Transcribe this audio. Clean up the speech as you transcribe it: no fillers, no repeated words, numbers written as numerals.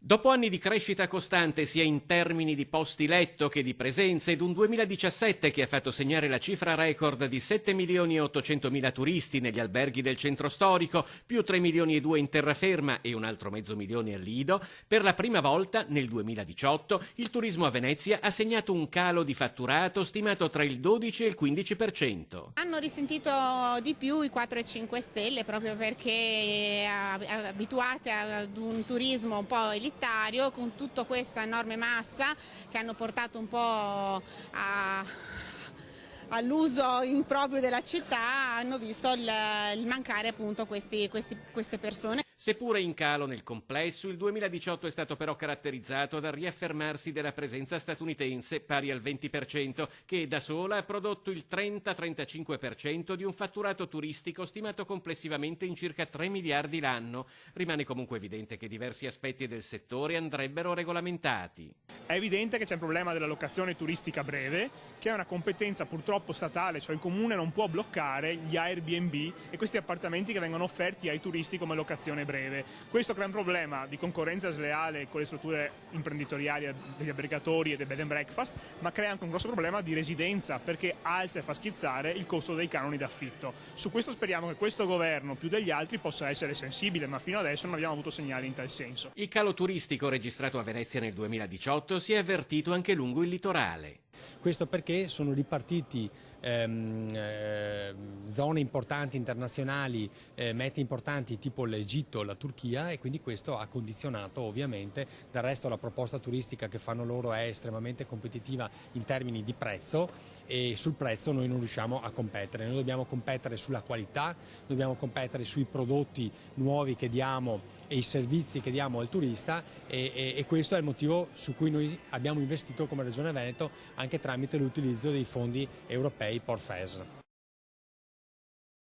Dopo anni di crescita costante sia in termini di posti letto che di presenze ed un 2017 che ha fatto segnare la cifra record di 7 milioni e 800 mila turisti negli alberghi del centro storico, più 3 milioni e 2 in terraferma e un altro mezzo milione al Lido, per la prima volta nel 2018 il turismo a Venezia ha segnato un calo di fatturato stimato tra il 12 e il 15%. Hanno risentito di più i 4 e 5 stelle proprio perché abituate ad un turismo un po' elitario, con tutta questa enorme massa che hanno portato un po' all'uso improprio della città, hanno visto il mancare appunto queste persone. Seppure in calo nel complesso, il 2018 è stato però caratterizzato dal riaffermarsi della presenza statunitense pari al 20%, che da sola ha prodotto il 30-35% di un fatturato turistico stimato complessivamente in circa 3 miliardi l'anno. Rimane comunque evidente che diversi aspetti del settore andrebbero regolamentati. È evidente che c'è il problema della locazione turistica breve, che è una competenza purtroppo statale, cioè il comune non può bloccare gli Airbnb e questi appartamenti che vengono offerti ai turisti come locazione breve. Questo crea un problema di concorrenza sleale con le strutture imprenditoriali degli albergatori e dei bed and breakfast, ma crea anche un grosso problema di residenza perché alza e fa schizzare il costo dei canoni d'affitto. Su questo speriamo che questo governo più degli altri possa essere sensibile, ma fino adesso non abbiamo avuto segnali in tal senso. Il calo turistico registrato a Venezia nel 2018 si è avvertito anche lungo il litorale. Questo perché sono ripartiti zone importanti internazionali, mete importanti tipo l'Egitto, la Turchia, e quindi questo ha condizionato ovviamente. Del resto la proposta turistica che fanno loro è estremamente competitiva in termini di prezzo e sul prezzo noi non riusciamo a competere. Noi dobbiamo competere sulla qualità, dobbiamo competere sui prodotti nuovi che diamo e i servizi che diamo al turista e questo è il motivo su cui noi abbiamo investito come Regione Veneto anche tramite l'utilizzo dei fondi europei PORFES.